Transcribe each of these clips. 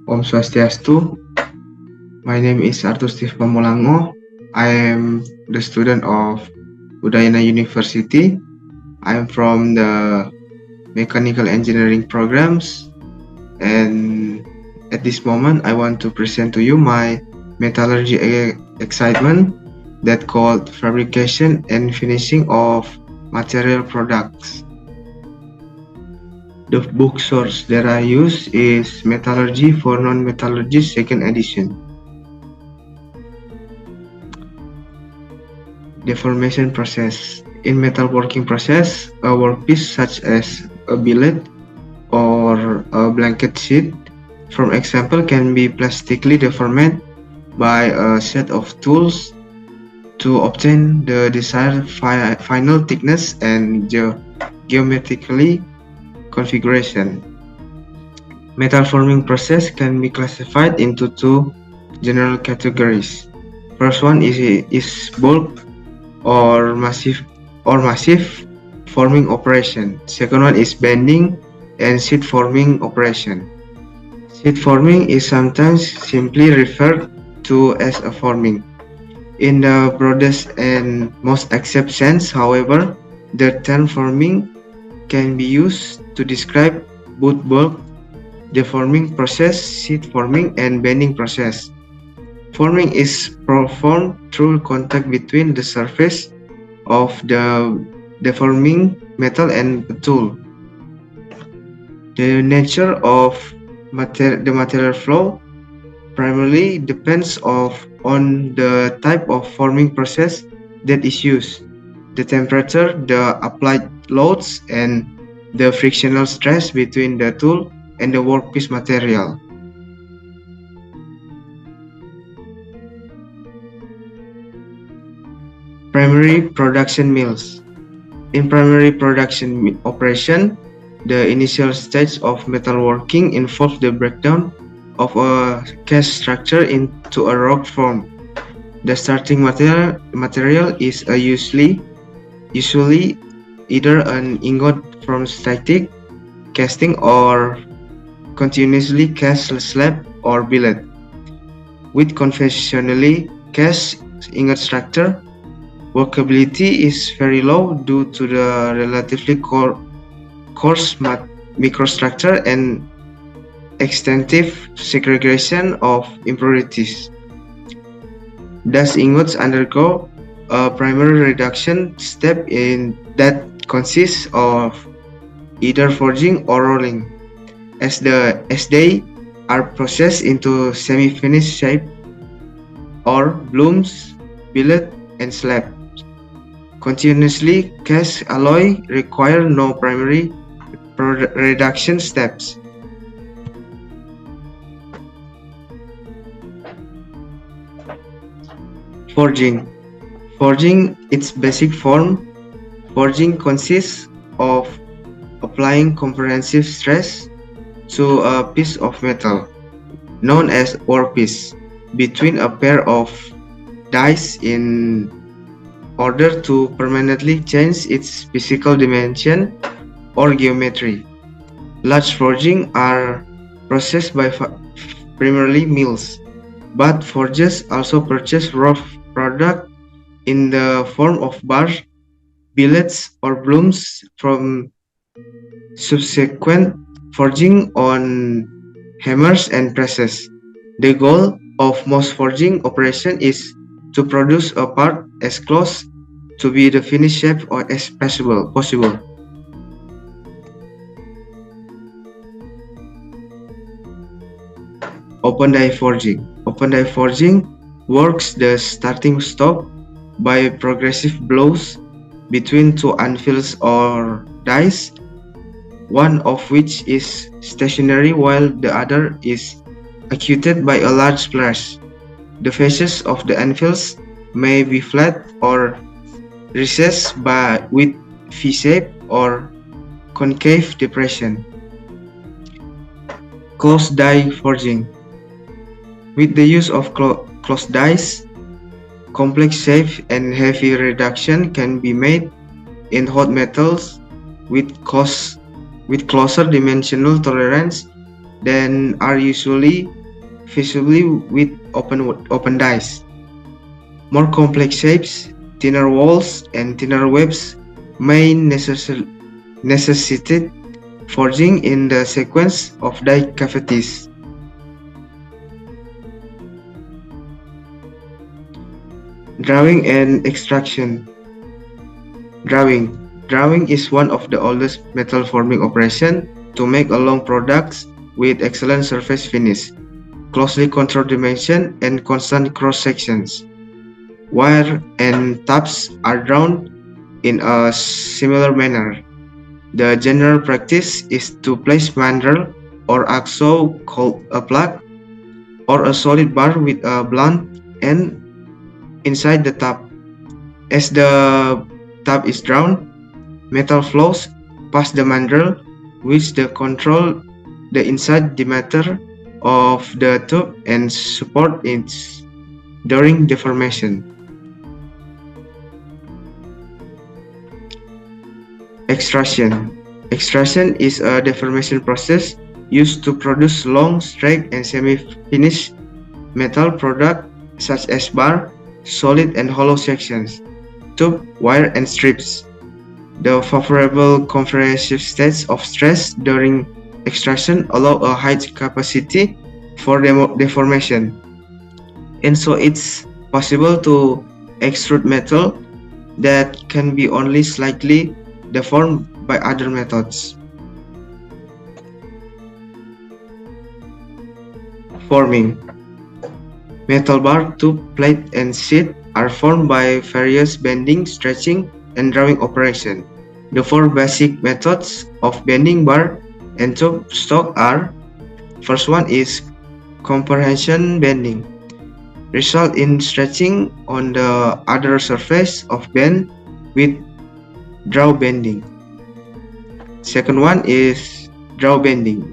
Om Swastiastu. My name is Arthur Steve Pamulango. I am the student of Udayana University. I am from the Mechanical Engineering programs, and at this moment I want to present to you my metallurgy excitement that called fabrication and finishing of material products. The book source that I use is Metallurgy for Non-Metallurgists, second edition. Deformation process. In metalworking process, a workpiece such as a billet or a blanket sheet, for example, can be plastically deformed by a set of tools to obtain the desired final thickness and geometrically configuration. Metal forming process can be classified into two general categories. First one is bulk or massive forming operation. Second one is bending and sheet forming operation. Sheet forming is sometimes simply referred to as a forming. In the broadest and most accepted sense, however, the term forming can be used to describe both bulk deforming process, sheet forming, and bending process. Forming is performed through contact between the surface of the deforming metal and the tool. The nature of the material flow primarily depends on the type of forming process that is used, the temperature, the applied loads, and the frictional stress between the tool and the workpiece material. Primary production mills. In primary production operation, the initial stage of metalworking involves the breakdown of a cast structure into a rock form. The starting material is usually either an ingot from static casting or continuously cast slab or billet. With conventionally cast ingot structure, workability is very low due to the relatively coarse microstructure and extensive segregation of impurities. Thus, ingots undergo a primary reduction step in that consists of either forging or rolling, as they are processed into semi-finished shape or blooms, billet, and slab. Continuously cast alloy require no primary reduction steps. Forging. Forging, its basic form. Forging consists of applying comprehensive stress to a piece of metal, known as workpiece, between a pair of dies in order to permanently change its physical dimension or geometry. Large forging are processed by primarily mills, but forges also purchase raw product in the form of bars, billets, or blooms from subsequent forging on hammers and presses. The goal of most forging operation is to produce a part as close to be the finished shape or as possible. Open die forging. Open die forging works the starting stop by progressive blows between two anvils or dies, one of which is stationary while the other is executed by a large press. The faces of the anvils may be flat or recessed with V-shape or concave depression. Closed die forging. With the use of closed dies, complex shape and heavy reduction can be made in hot metals with closer dimensional tolerance than are usually visible with open dies. More complex shapes, thinner walls, and thinner webs may necessitate forging in the sequence of die cavities. Drawing and extraction. Drawing. Drawing is one of the oldest metal forming operations to make a long products with excellent surface finish, closely controlled dimension, and constant cross sections. Wire and tabs are drawn in a similar manner. The general practice is to place mandrel or axle called a plug or a solid bar with a blunt end inside the tab. As the tab is drawn, metal flows past the mandrel, which control the inside diameter of the tube and support it during deformation. Extrusion. Extrusion is a deformation process used to produce long, straight, and semi-finished metal products such as bar, solid and hollow sections, tube, wire, and strips. The favorable compressive states of stress during extrusion allow a high capacity for deformation, and so it's possible to extrude metal that can be only slightly deformed by other methods. Forming. Metal bar, tube, plate, and sheet are formed by various bending, stretching, and drawing operations. The four basic methods of bending bar and tube stock are: first one is compression bending, result in stretching on the other surface of bend with draw bending. Second one is draw bending.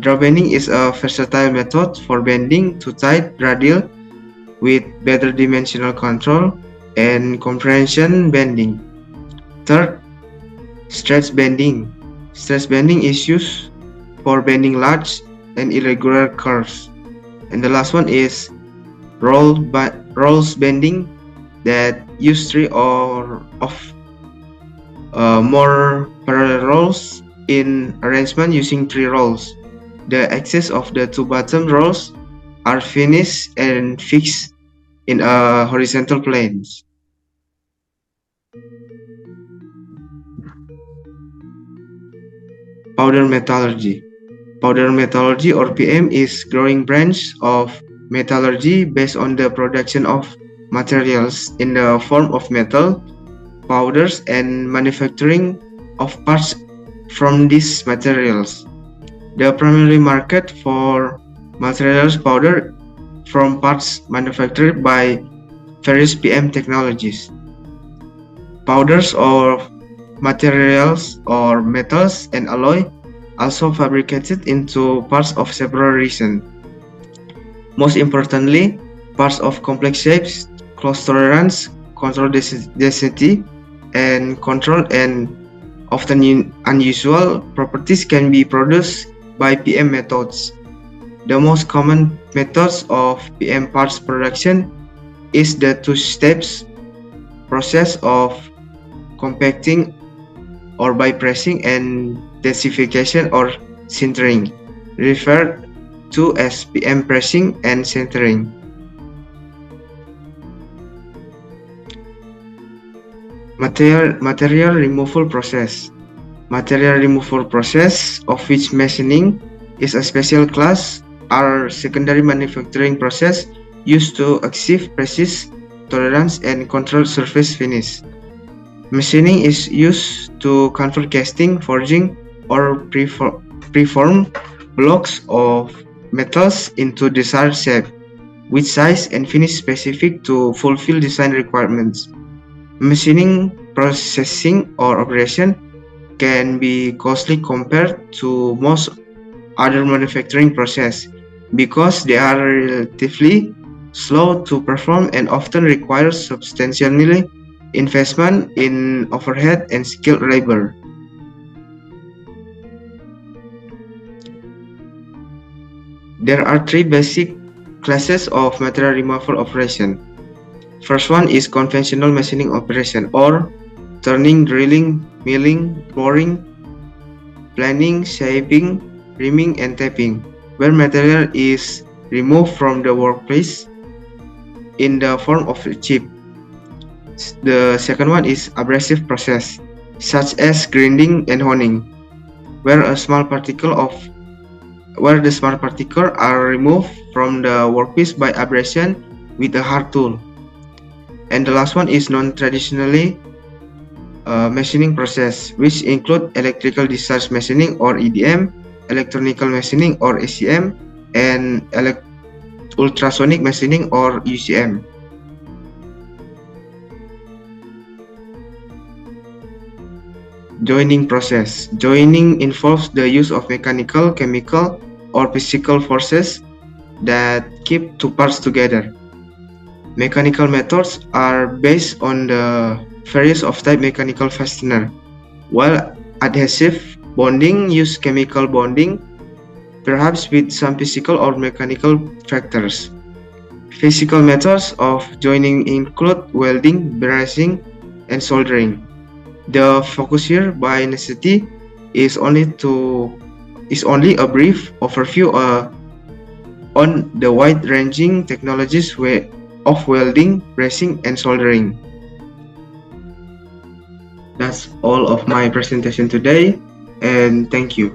Draw bending is a versatile method for bending to tight radial with better dimensional control and compression bending. Third, stretch bending. Stretch bending is used for bending large and irregular curves. And the last one is rolls bending that use three or more parallel rolls in arrangement using three rolls. The axes of the two bottom rolls are finished and fixed in a horizontal planes. Powder metallurgy. Powder metallurgy or PM is growing branch of metallurgy based on the production of materials in the form of metal, powders, and manufacturing of parts from these materials. The primary market for materials powder from parts manufactured by various PM technologies. Powders or materials or metals and alloy also fabricated into parts of several reasons. Most importantly, parts of complex shapes, close tolerance, control density, and control and often unusual properties can be produced by PM methods. The most common methods of PM parts production is the two steps process of compacting or by pressing and densification or sintering, referred to as PM pressing and sintering. Material removal process. Material removal process, of which machining is a special class, are secondary manufacturing process used to achieve precise tolerance and control surface finish. Machining is used to convert casting, forging, or preform blocks of metals into desired shape, with size and finish specific to fulfill design requirements. Machining processing or operation can be costly compared to most other manufacturing process because they are relatively slow to perform and often require substantial investment in overhead and skilled labor. There are three basic classes of material removal operation. First one is conventional machining operation, or turning, drilling, milling, boring, planing, shaping, reaming, and tapping, where material is removed from the workpiece in the form of a chip. The second one is abrasive process, such as grinding and honing, where the small particles are removed from the workpiece by abrasion with a hard tool. And the last one is non-traditionally machining process, which include electrical discharge machining or EDM, electronical machining or ACM, and ultrasonic machining or UCM. Joining process. Joining involves the use of mechanical, chemical, or physical forces that keep two parts together. Mechanical methods are based on the various of type mechanical fastener, while adhesive bonding use chemical bonding, perhaps with some physical or mechanical factors. Physical methods of joining include welding, brazing, and soldering. The focus here by necessity is only a brief overview on the wide-ranging technologies of welding, brazing, and soldering. That's all of my presentation today, and thank you.